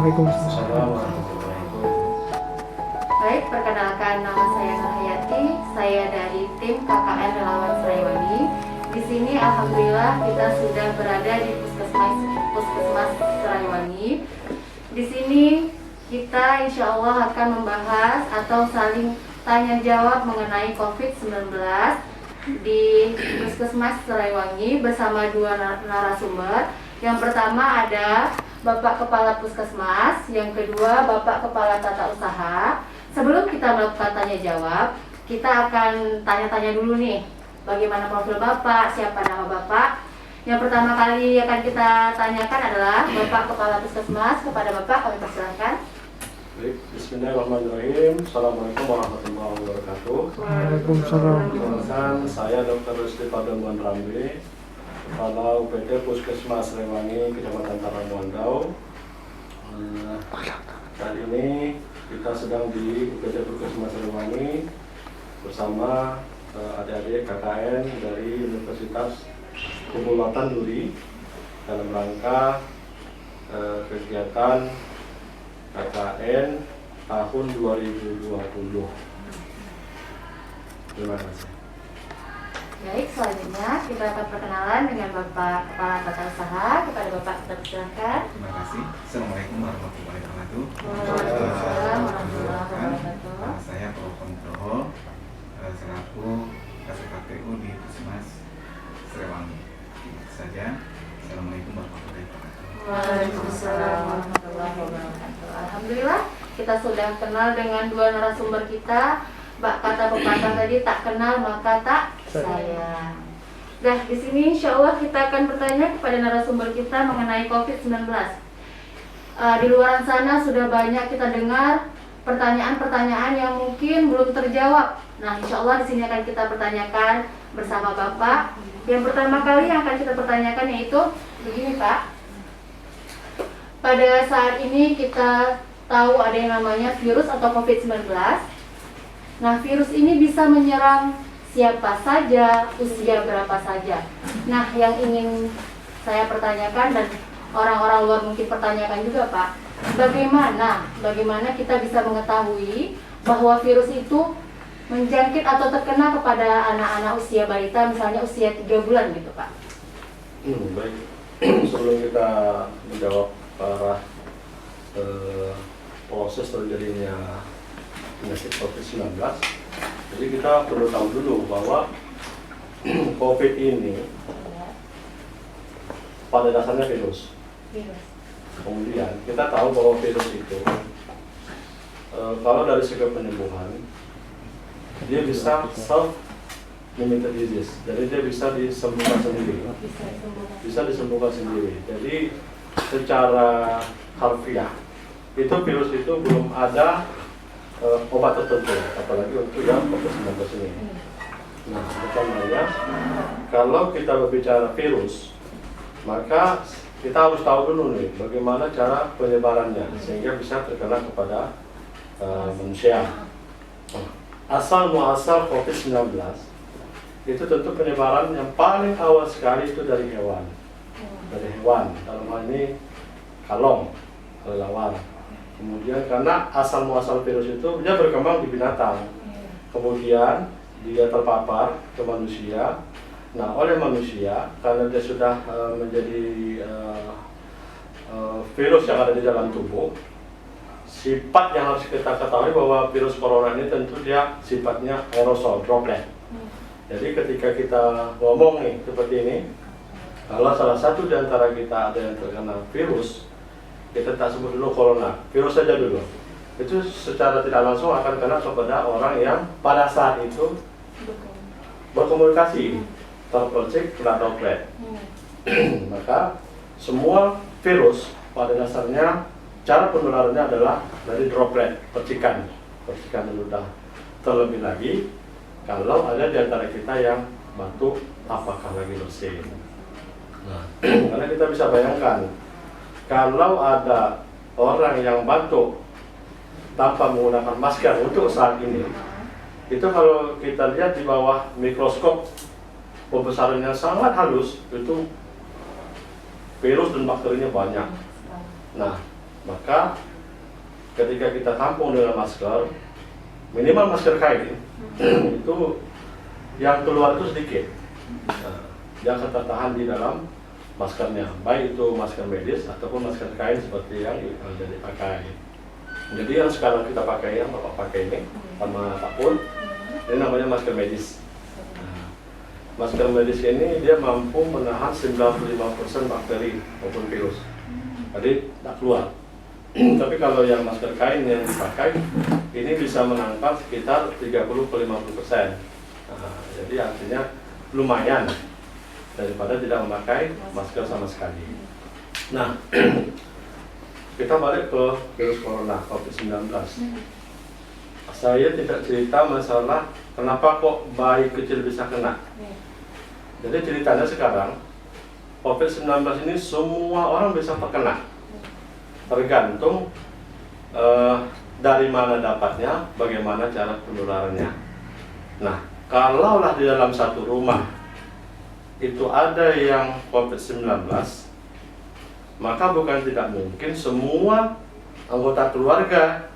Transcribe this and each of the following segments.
Waalaikumsalam. Baik, perkenalkan nama saya Nurhayati. Saya dari tim KKN Relawan Seraiwangi. Di sini alhamdulillah kita sudah berada di Puskesmas Seraiwangi. Di sini kita insya Allah akan membahas atau saling tanya jawab mengenai COVID-19 di Puskesmas Seraiwangi bersama dua narasumber. Yang pertama ada Bapak Kepala Puskesmas, yang kedua Bapak Kepala Tata Usaha. Sebelum kita melakukan tanya jawab, kita akan tanya-tanya dulu nih, bagaimana profil Bapak, siapa nama Bapak. Yang pertama kali akan kita tanyakan adalah Bapak Kepala Puskesmas. Kepada Bapak kami persilahkan. Baik, bismillahirrahmanirrahim. Assalamualaikum warahmatullahi wabarakatuh. Waalaikumsalam. Perkenalkan, saya Dr. Rusdi Pademuan Ramli, Kepala UPD Puskesmas Seraiwangi, Kecamatan Taramuandau. Saat ini kita sedang di UPD Puskesmas Seraiwangi bersama adik-adik KKN dari Universitas Kepulauan Duri dalam rangka kegiatan KKN tahun 2020. Terima kasih. Baik, selanjutnya kita akan perkenalan dengan Bapak Kepala Tata Usaha. Kepada Bapak kita persilahkan. Terima kasih. Assalamualaikum warahmatullahi wabarakatuh. Waalaikumsalam warahmatullahi wabarakatuh. Nama saya Prof. Nugroho, selaku KPU di Puskesmas Seraiwangi. Itu saja. Assalamualaikum warahmatullahi wabarakatuh. Waalaikumsalam warahmatullahi wabarakatuh. Alhamdulillah kita sudah kenal dengan dua narasumber kita. Kata pepatah tadi, tak kenal maka tak sayang. Nah, di sini insya Allah kita akan bertanya kepada narasumber kita mengenai COVID-19. Di luar sana sudah banyak kita dengar pertanyaan-pertanyaan yang mungkin belum terjawab. Nah, insya Allah di sini akan kita pertanyakan bersama Bapak. Yang pertama kali yang akan kita pertanyakan yaitu begini, Pak. Pada saat ini kita tahu ada yang namanya virus atau COVID-19. Nah, virus ini bisa menyerang siapa saja, usia berapa saja. Nah, yang ingin saya pertanyakan dan orang-orang luar mungkin pertanyakan juga, Pak, bagaimana kita bisa mengetahui bahwa virus itu menjangkit atau terkena kepada anak-anak usia balita, misalnya usia 3 bulan gitu, Pak? Baik, sebelum kita menjawab arah proses terjadinya penyakit COVID-19, jadi kita perlu tahu dulu bahwa COVID ini pada dasarnya virus. Kemudian kita tahu bahwa virus itu kalau dari segi penyembuhan dia bisa self-limited disease, jadi dia bisa disembuhkan sendiri. Jadi secara harfiah itu virus itu belum ada obat tertentu, apalagi untuk yang COVID-19 ini. Nah, pertanyaannya, kalau kita berbicara virus, maka kita harus tahu dulu nih bagaimana cara penyebarannya sehingga bisa terkena kepada manusia. Asal muasal COVID-19 itu tentu penyebaran yang paling awal sekali itu dari hewan. Dalam hal ini kalong, kelelawar. Kemudian karena asal muasal virus itu dia berkembang di binatang, kemudian dia terpapar ke manusia. Nah, oleh manusia karena dia sudah menjadi virus yang ada di dalam tubuh, sifat yang harus kita ketahui bahwa virus corona ini tentu dia sifatnya aerosol, droplet. Jadi ketika kita ngomong nih seperti ini, kalau salah satu di antara kita ada yang terkena virus, kita tak sebut dulu corona, virus saja dulu. Itu secara tidak langsung akan kena kepada orang yang pada saat itu berkomunikasi, terpercik kena droplet. Maka semua virus pada dasarnya cara penularannya adalah dari droplet, percikan ludah. Terlebih lagi kalau ada di antara kita yang batuk, apakah lagi bersin. Nah, karena kita bisa bayangkan kalau ada orang yang batuk tanpa menggunakan masker untuk saat ini, itu kalau kita lihat di bawah mikroskop pembesarannya sangat halus, itu virus dan bakterinya banyak. Nah, Maka ketika kita tampung dengan masker, minimal masker kain itu yang keluar itu sedikit. Nah, dia akan tertahan di dalam maskernya, baik itu masker medis ataupun masker kain seperti yang dipakai. Jadi yang sekarang kita pakai, yang Bapak pakai ini sama Pak Pun, ini namanya masker medis. Nah, masker medis ini dia mampu menahan 95% bakteri maupun virus, jadi tak keluar. Tapi kalau yang masker kain yang dipakai ini bisa menangkap sekitar 30-50%. Nah, jadi artinya lumayan daripada tidak memakai masker sama sekali. Nah, kita balik ke virus corona COVID-19. Saya tidak cerita masalah kenapa kok bayi kecil bisa kena. Jadi ceritanya sekarang COVID-19 ini semua orang bisa terkena. Tergantung dari mana dapatnya, bagaimana cara penularannya. Nah, kalaulah di dalam satu rumah itu ada yang COVID-19, maka bukan tidak mungkin semua anggota keluarga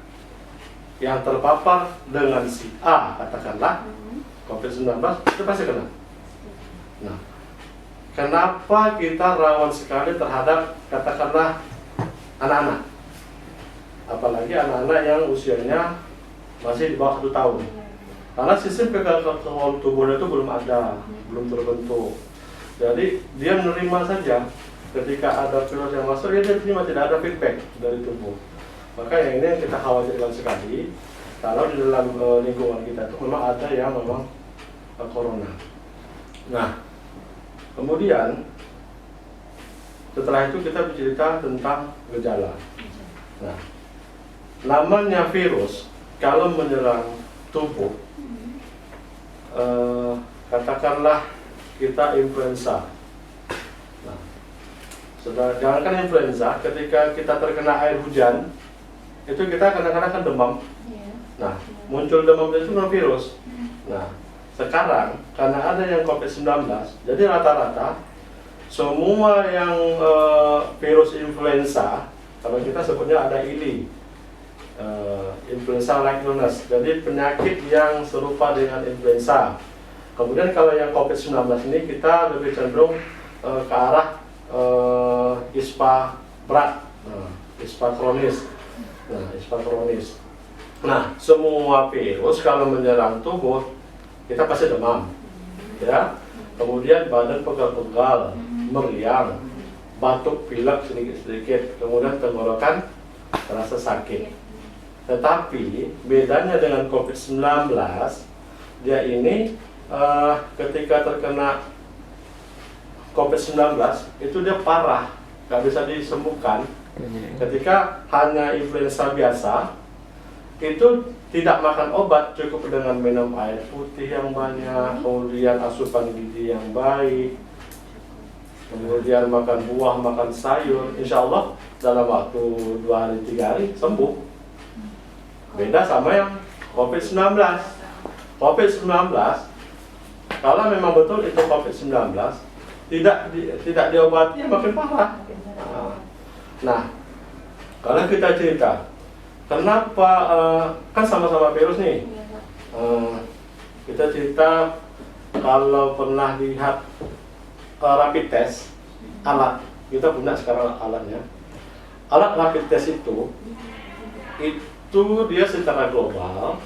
yang terpapar dengan si A, katakanlah COVID-19, itu pasti kena. Nah, kenapa kita rawan sekali terhadap katakanlah anak-anak, apalagi anak-anak yang usianya masih di bawah 1 tahun, karena sistem kekebalan tubuhnya itu belum ada, belum terbentuk. Jadi dia menerima saja ketika ada virus yang masuk, dia terima, tidak ada feedback dari tubuh. Maka yang ini yang kita khawatirkan sekali, kalau di dalam lingkungan kita itu memang ada yang memang corona. Nah, kemudian setelah itu kita bercerita tentang gejala. Nah, namanya virus kalau menyerang tubuh, katakanlah kita influenza. Nah, jangankan influenza, ketika kita terkena air hujan, itu kita kadang-kadang kan demam. Nah, muncul demam itu non virus. Nah, sekarang karena ada yang COVID-19, jadi rata-rata semua yang virus influenza, kalau kita sebutnya ada ILI, influenza like illness, jadi penyakit yang serupa dengan influenza. Kemudian kalau yang COVID-19 ini kita lebih cenderung ke arah ISPA berat, ISPA kronis. Nah, ISPA kronis. Nah, semua virus kalau menyerang tubuh, kita pasti demam, ya. Kemudian badan pegal-pegal, meriang, batuk pilek sedikit-sedikit, kemudian tenggorokan terasa sakit. Tetapi bedanya dengan COVID-19, dia ini ketika terkena COVID-19 itu dia parah, nggak bisa disembuhkan. Ketika hanya influenza biasa, itu tidak makan obat, cukup dengan minum air putih yang banyak, kemudian asupan gizi yang baik, kemudian makan buah, makan sayur, insya Allah dalam waktu 2 hari 3 hari sembuh. Beda sama yang COVID-19. COVID-19, kalau memang betul itu COVID-19, tidak diobati, makin parah. Nah, kalau kita cerita, kenapa kan sama-sama virus nih? Kita cerita kalau pernah lihat rapid test, alat, kita punya sekarang alatnya. Alat rapid test itu dia secara global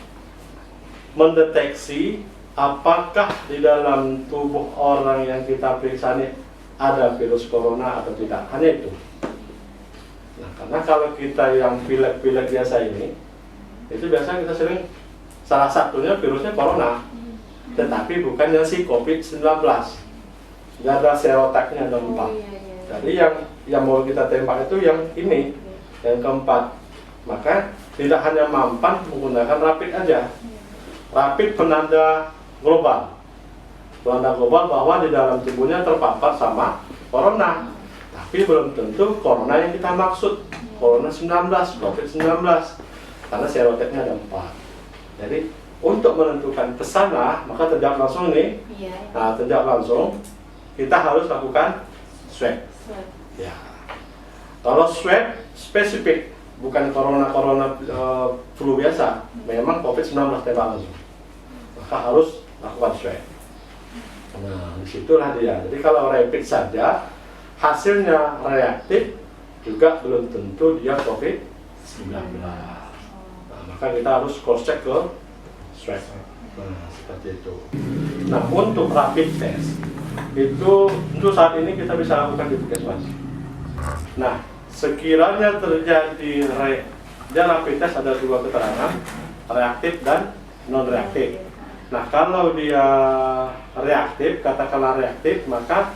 mendeteksi apakah di dalam tubuh orang yang kita periksa ini ada virus corona atau tidak, hanya itu. Nah, karena kalau kita yang pilek-pilek biasa ini, itu biasanya kita sering salah satunya virusnya corona, tetapi bukan yang si COVID-19. Nggak ada serotaknya, ada 4. Jadi yang mau kita tembak itu yang ini, yang keempat. Maka tidak hanya mampan menggunakan rapid aja. Rapid penanda global. Penanda global bahwa di dalam tubuhnya terpapar sama corona. Tapi belum tentu corona yang kita maksud. Corona 19, COVID-19. Karena serotaknya ada 4. Jadi untuk menentukan kesana, maka terjawab langsung nih. Nah, terjawab langsung, kita harus lakukan swab. Ya. Kalau swab spesifik, bukan corona flu biasa, memang COVID-19 tembak langsung, maka harus lakukan swab. Nah, disitulah dia. Jadi kalau rapid saja hasilnya reaktif, juga belum tentu dia COVID-19. Nah, maka kita harus cross check ke swab. Nah, seperti itu. Nah, untuk rapid test itu untuk saat ini kita bisa lakukan di puskesmas. Nah, sekiranya terjadi dia rapid test ada dua keterangan, reaktif dan non reaktif. Nah, kalau dia reaktif, katakanlah reaktif, maka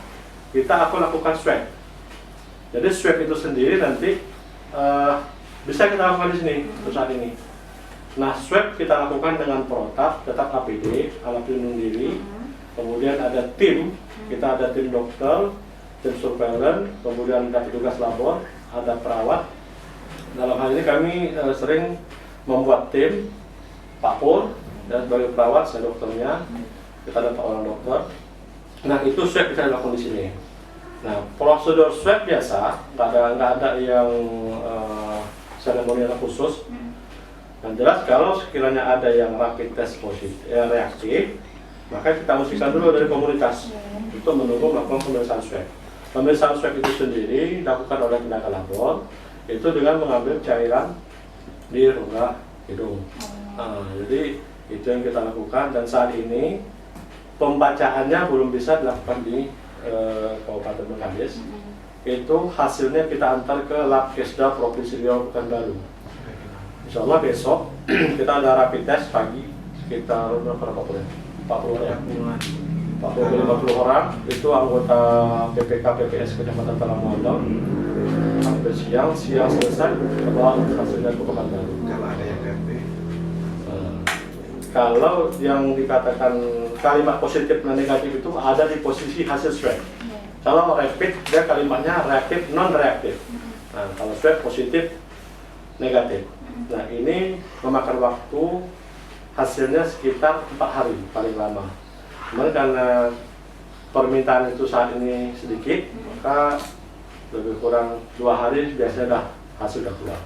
aku lakukan swab. Jadi swab itu sendiri nanti bisa kita lakukan di sini untuk saat ini. Nah, swab kita lakukan dengan protap, tetap APD, alat pelindung diri. Kemudian ada tim, kita ada tim dokter, tim surveillance, kemudian ada petugas labor, ada perawat. Dalam hal ini kami sering membuat tim, Pak Pur, dan sebagai perawat, saya dokternya, kita ada Pak orang dokter. Nah, itu swab bisa dilakukan di sini. Nah, prosedur swab biasa, nggak ada yang seremonial khusus. Dan jelas kalau sekiranya ada yang rapid test positif, reaktif, maka kita usikan dulu dari komunitas untuk menunggu melakukan pemeriksaan swab. Pemeriksaan swab itu sendiri dilakukan oleh tenaga labor, itu dengan mengambil cairan di rongga hidung. Jadi itu yang kita lakukan, dan saat ini pembacaannya belum bisa dilakukan di Kabupaten Bengkalis. Itu hasilnya kita antar ke Labkesda Provinsi Riau Pekanbaru. Insya Allah besok kita ada rapid test pagi sekitar berapa orang? 40 ya? 40 orang. Itu anggota PPK PPS Kecamatan Talamuandang. Sampai siang selesai, bawa hasilnya ke Pekanbaru. Kalau ada yang ganti, kalau yang dikatakan kalimat positif dan negatif itu ada di posisi hasil swab. Kalau rapid dia kalimatnya reaktif, non reaktif. Nah, kalau swab positif, negatif. Nah, ini memakan waktu hasilnya sekitar 4 hari paling lama. Kemudian karena permintaan itu saat ini sedikit, maka lebih kurang 2 hari biasanya dah hasil sudah keluar.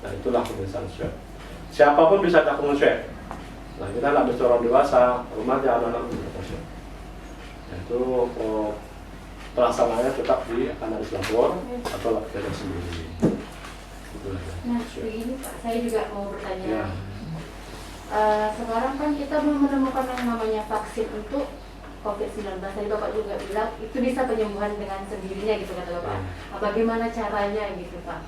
Nah, itulah pemeriksaan swab. Siapapun bisa lakukan swab. Nah, kita tidak bisa orang dewasa, remaja, anak-anak bisa lakukan swab. Nah, itu pelaksanaannya tetap di analis labor atau lab kita sendiri. Nah, begini Pak, saya juga mau bertanya. Ya. Sekarang kan kita belum menemukan yang namanya vaksin untuk COVID-19. Tadi Bapak juga bilang itu bisa penyembuhan dengan sendirinya gitu kata Bapak. Nah, bagaimana caranya gitu Pak?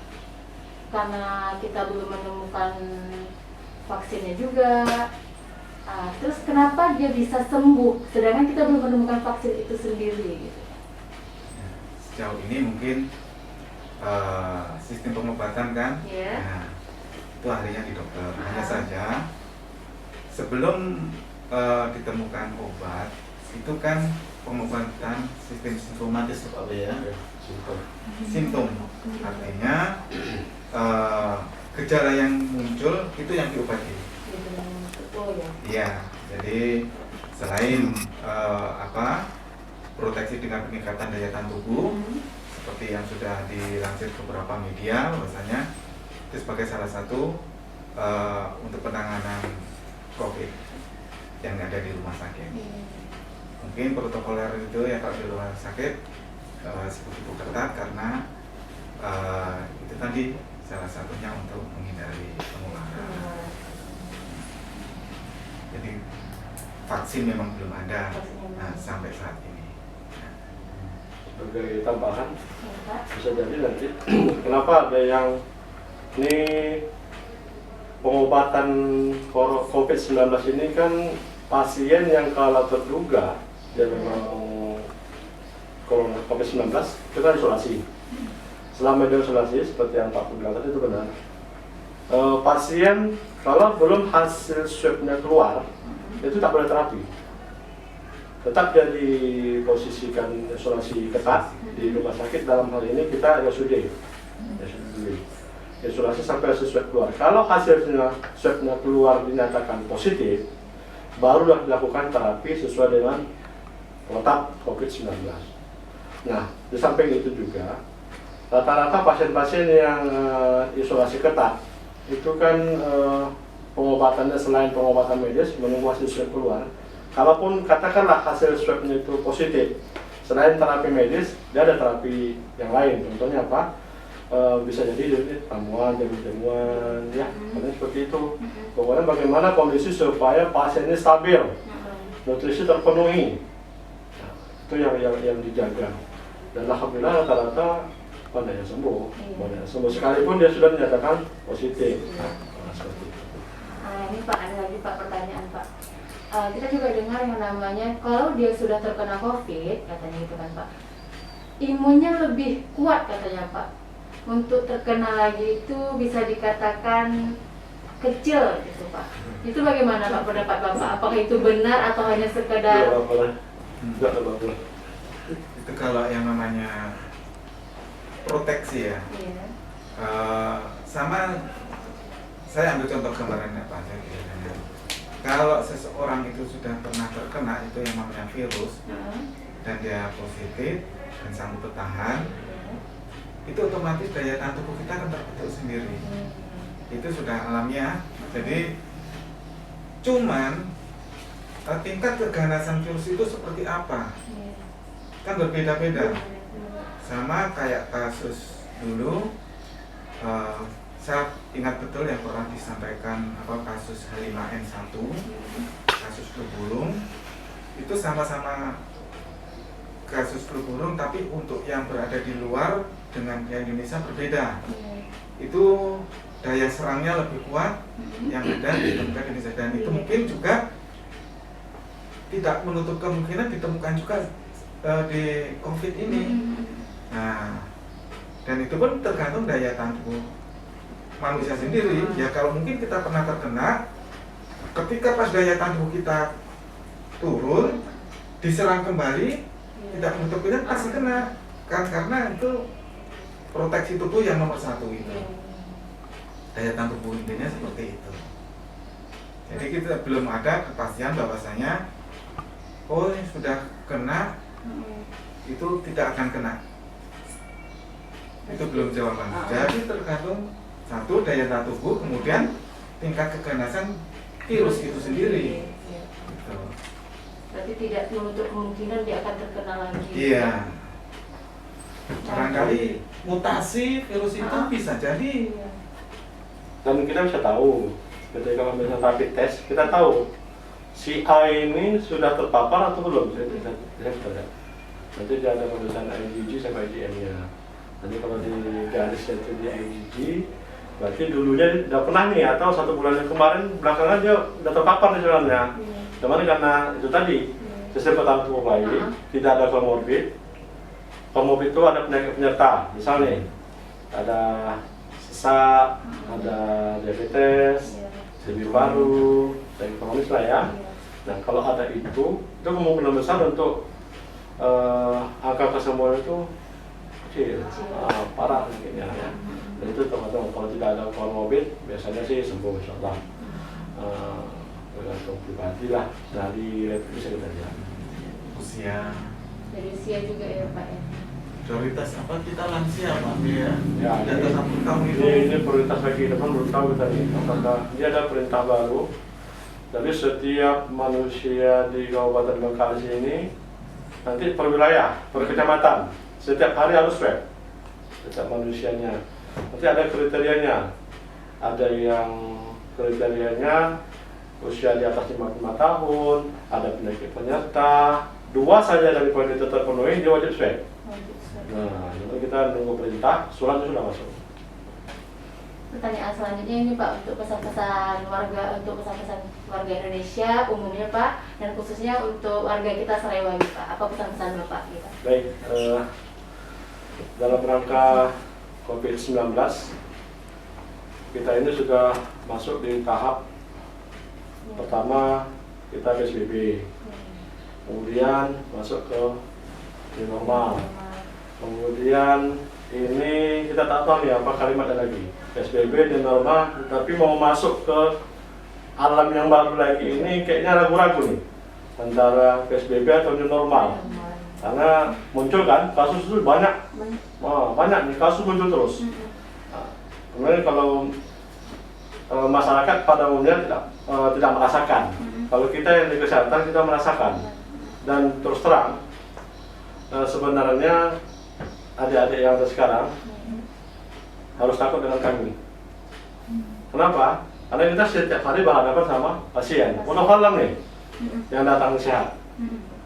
Karena kita belum menemukan vaksinnya juga. Terus kenapa dia bisa sembuh sedangkan kita belum menemukan vaksin itu sendiri gitu? sejauh ini mungkin sistem pengobatan kan, nah, itu ahlinya di dokter. Hanya saja sebelum ditemukan obat itu kan pengobatan sistem simptomatis apa ya? Simptom. Artinya gejala yang muncul itu yang diobati. Iya, jadi selain proteksi dengan peningkatan daya tahan tubuh, seperti yang sudah dilansir beberapa media, bahwasanya itu sebagai salah satu untuk penanganan COVID yang ada di rumah sakit. Mungkin protokoler itu ya kalau di rumah sakit begitu ketat karena itu tadi salah satunya untuk menghindari penularan. Jadi vaksin memang belum ada sampai saat ini. Sebagai tambahan, bisa jadi nanti kenapa ada yang ini pengobatan COVID-19 ini kan pasien yang kalau terduga dia memang COVID-19 kita isolasi. Selama dia isolasi seperti yang Pak bilang tadi itu benar. Pasien kalau belum hasil swabnya keluar itu tak boleh terapi. Tetap dia diposisikan isolasi ketat di rumah sakit. Dalam hal ini kita RSUD isolasi sampai hasil swab keluar. Kalau hasilnya swabnya keluar dinyatakan positif, barulah dilakukan terapi sesuai dengan protap COVID-19. Nah, di samping itu juga rata-rata pasien-pasien yang isolasi ketat itu kan pengobatannya selain pengobatan medis menunggu hasil swab keluar. Kalaupun katakanlah hasil swabnya itu positif, selain terapi medis, dia ada terapi yang lain. Contohnya apa? Bisa jadi ramuan, jamu-jamuan, ya, seperti itu. Pokoknya bagaimana kondisi supaya pasien ini stabil, nutrisi terpenuhi. Nah, itu yang dijaga. Dan alhamdulillah rata-rata banyak yang sembuh, banyak yang sembuh. Sekalipun dia sudah dinyatakan positif. Nah, seperti itu. Ini Pak, ada lagi Pak pertanyaan Pak. Kita juga dengar yang namanya kalau dia sudah terkena COVID, katanya itu kan Pak, imunnya lebih kuat katanya Pak. Untuk terkena lagi itu bisa dikatakan kecil gitu Pak. Itu bagaimana Pak pendapat Bapak? Apakah itu benar atau hanya sekedar? Enggak apa-apa. Itu kalau yang namanya proteksi ya. Iya. Sama saya ambil contoh gambarannya Pak aja. Kalau seseorang itu sudah pernah terkena itu yang namanya virus dan dia positif dan sanggup bertahan, itu otomatis daya tahan tubuh kita akan terbentuk sendiri. Itu sudah alamiah. Jadi cuman tingkat keganasan virus itu seperti apa kan berbeda-beda. Sama kayak kasus dulu, saya ingat betul yang pernah disampaikan kasus H5N1, kasus flu burung, itu sama-sama kasus flu burung, tapi untuk yang berada di luar dengan yang Indonesia berbeda. Itu daya serangnya lebih kuat yang ada di tempat Indonesia, dan itu mungkin juga tidak menutup kemungkinan ditemukan juga di COVID ini. Nah, dan itu pun tergantung daya tahan tubuh manusia sendiri. Ya kalau mungkin kita pernah terkena, ketika pas daya tahan tubuh kita turun, diserang kembali, tidak menutup kemungkinan pasti kena kan, karena itu proteksi tubuh yang nomor satu itu. Daya tahan tubuh intinya seperti itu. Jadi kita belum ada kepastian bahwasanya oh sudah kena itu tidak akan kena. Itu belum jawaban. Jadi tergantung satu daya tahan tubuh, kemudian tingkat keganasan virus itu sendiri. Gitu. Berarti tidak menutup kemungkinan dia akan terkena lagi. Iya. Barangkali mutasi virus itu bisa jadi. Dan kita bisa tahu ketika misalnya rapid test, kita tahu si A ini sudah terpapar atau belum. Bisa tahu. Nanti dia ada pemeriksaan IgG sama IgM-nya. Nanti kalau di garisnya itu di IgG, berarti dulunya udah pernah nih, atau 1 bulan yang kemarin belakangan dia udah terpapar nih sebenarnya. Cuman karena itu tadi sistem pertahanan tubuh baik, tidak ada komorbid. Komorbid itu ada penyakit penyerta, misalnya ada sesak, ada diabetes, sebir paru, dan kronis lah ya. Nah kalau ada itu kemungkinan besar untuk angka kesembuhan itu kecil, parah mungkin ya. Dan itu teman-teman kalau tidak ada komorbid biasanya sih sembuh insyaallah. Tergantung pribadi lah, dari bisa kita lihat. Usia. Dari usia juga ya Pak ya. Prioritas apa kita lansia Pak ya? Ya, di atas 60 tahun itu. Ini prioritas lagi depan belum tahu kita nih. Apakah ini ada perintah baru? Jadi setiap manusia di Kabupaten Bengkalis ini nanti per wilayah, per kecamatan, setiap hari harus swab setiap manusianya. Nanti ada kriterianya. Ada yang kriterianya usia di atas 55 tahun, ada penyakit penyerta, 2 saja dari poin itu terpenuhi, dia wajib swab. Nah, jadi kita nunggu perintah, suratnya sudah masuk. Pertanyaan selanjutnya ini Pak, untuk pesan-pesan warga, untuk pesan-pesan warga Indonesia umumnya Pak, dan khususnya untuk warga kita Sarewangi Pak, apa pesan-pesan Bapak kita? Baik, dalam rangka COVID-19 kita ini sudah masuk di tahap pertama kita PSBB, kemudian masuk ke new normal, kemudian ini kita tak tahu nih apa kalimatnya lagi, PSBB new normal, tapi mau masuk ke alam yang baru lagi ini kayaknya ragu-ragu nih antara PSBB atau new normal. Karena muncul kan kasus itu banyak, banyak nih kasus muncul terus. Nah, kemudian kalau masyarakat pada umumnya tidak merasakan. Kalau kita yang di kesehatan kita merasakan. Dan terus terang sebenarnya adik-adik yang ada sekarang harus takut dengan kami. Kenapa? Karena kita setiap hari berhadapan sama pasien. Wallahu nih yang datang sehat,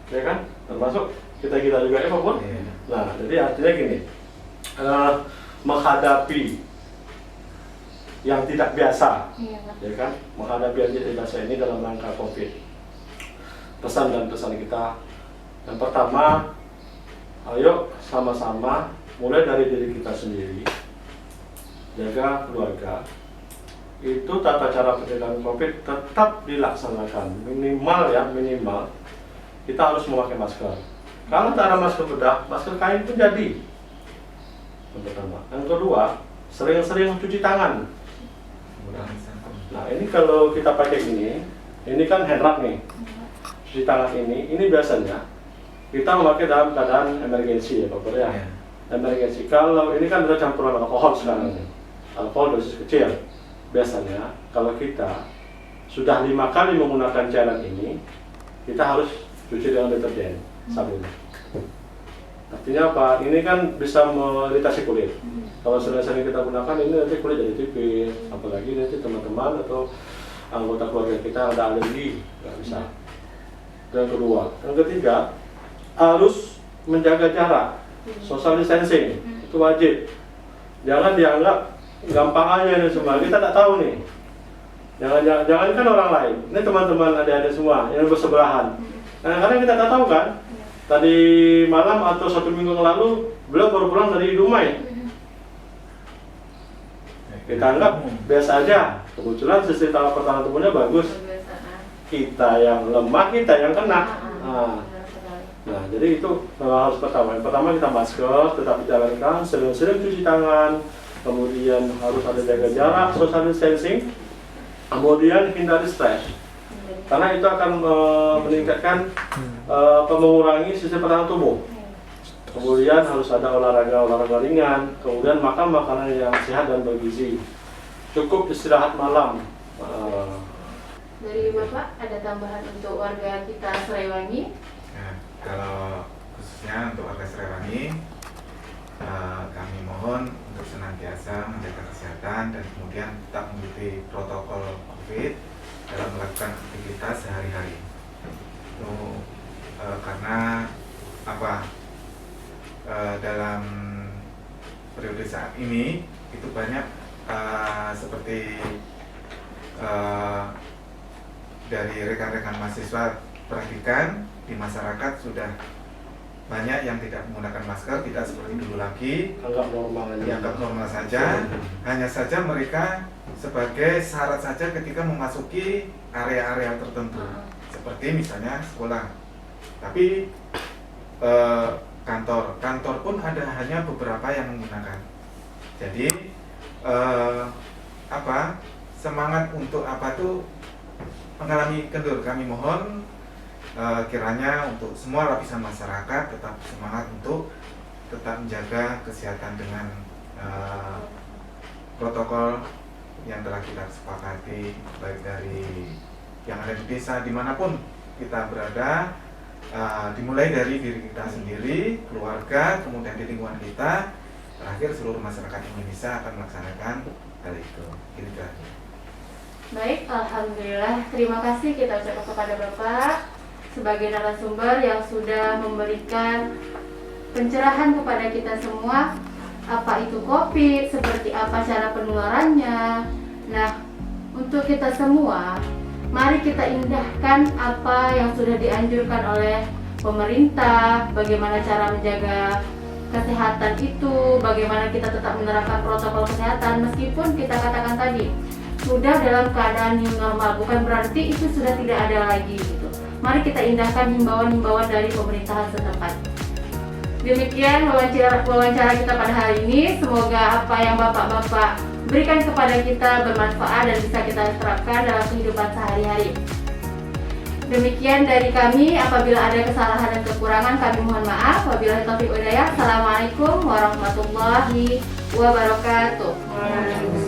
ya kan? Termasuk kita juga ya Pak Pur. Nah, jadi artinya gini, menghadapi yang tidak biasa, ya kan? Menghadapi yang tidak biasa ini dalam rangka COVID. Pesan dan pesan kita, yang pertama, ayo sama-sama mulai dari diri kita sendiri, jaga keluarga. Itu tata cara pencegahan COVID tetap dilaksanakan, minimal kita harus memakai masker. Kalau tak ada masker bedah, masker kain pun jadi. Yang pertama. Yang kedua, sering-sering cuci tangan. Nah, ini kalau kita pakai ini kan hand rub nih. Cuci tangan ini biasanya kita memakai dalam keadaan emergensi ya Pak Pur ya. Emergensi. Kalau ini kan ada campuran alkohol sekarang ini. Alkohol dosis kecil. Biasanya kalau kita sudah 5 kali menggunakan cairan ini, kita harus cuci dengan deterjen, sabun. Artinya apa? Ini kan bisa melitasi kulit. Kalau sering-sering kita gunakan ini nanti kulit jadi tipis. Apalagi nanti teman-teman atau anggota keluarga kita ada alergi, nggak bisa. Yang kedua, yang ketiga harus menjaga jarak, social distancing itu wajib. Jangan dianggap gampang aja ini semua. Kita tak tahu nih. Jangan kan orang lain. Ini teman-teman adik-adik semua yang bersebelahan. Nah, kadang kita tak tahu kan. Tadi malam atau 1 minggu yang lalu beliau baru pulang dari Dumai. Kita anggap biasa aja. Kebetulan sistem pertahanan tubuhnya bagus. Kita yang lemah, kita yang kena. Nah, jadi itu memang harus pertama. Yang pertama kita masker, tetap dijalankan, sering-sering cuci tangan, kemudian harus ada jaga jarak, social distancing, kemudian hindari stres. Karena itu akan meningkatkan, mengurangi sistem pertahanan tubuh. Kemudian harus ada olahraga ringan, kemudian makan makanan yang sehat dan bergizi. Cukup istirahat malam. Dari Bapak ada tambahan untuk warga kita Serewangi? Nah, kalau khususnya untuk warga Serewangi, kami mohon untuk senantiasa menjaga kesehatan dan kemudian tetap mengikuti protokol COVID dalam melakukan aktivitas sehari-hari. Itu karena apa? Dalam periode saat ini itu banyak seperti dari rekan-rekan mahasiswa perhatikan di masyarakat sudah banyak yang tidak menggunakan masker, tidak seperti dulu lagi, dianggap normal saja. Hanya saja mereka sebagai syarat saja ketika memasuki area-area tertentu, seperti misalnya sekolah. Tapi kantor pun ada hanya beberapa yang menggunakan. Jadi semangat untuk apa tuh mengalami kendur. Kami mohon kiranya untuk semua lapisan masyarakat tetap semangat untuk tetap menjaga kesehatan dengan protokol yang telah kita sepakati, baik dari yang ada di desa dimanapun kita berada, dimulai dari diri kita sendiri, keluarga, kemudian di lingkungan kita, terakhir seluruh masyarakat Indonesia akan melaksanakan hal itu. Gitu. Baik, alhamdulillah. Terima kasih kita ucapkan kepada Bapak sebagai narasumber yang sudah memberikan pencerahan kepada kita semua apa itu COVID, seperti apa cara penularannya. Nah, untuk kita semua, mari kita indahkan apa yang sudah dianjurkan oleh pemerintah, bagaimana cara menjaga kesehatan itu, bagaimana kita tetap menerapkan protokol kesehatan meskipun kita katakan tadi sudah dalam keadaan new normal, bukan berarti itu sudah tidak ada lagi gitu. Mari kita indahkan himbauan-himbauan dari pemerintahan setempat. Demikian wawancara kita pada hari ini. Semoga apa yang Bapak-Bapak berikan kepada kita bermanfaat dan bisa kita terapkan dalam kehidupan sehari-hari. Demikian dari kami. Apabila ada kesalahan dan kekurangan, kami mohon maaf. Wabillahi taufiq wal hidayah. Assalamualaikum warahmatullahi wabarakatuh.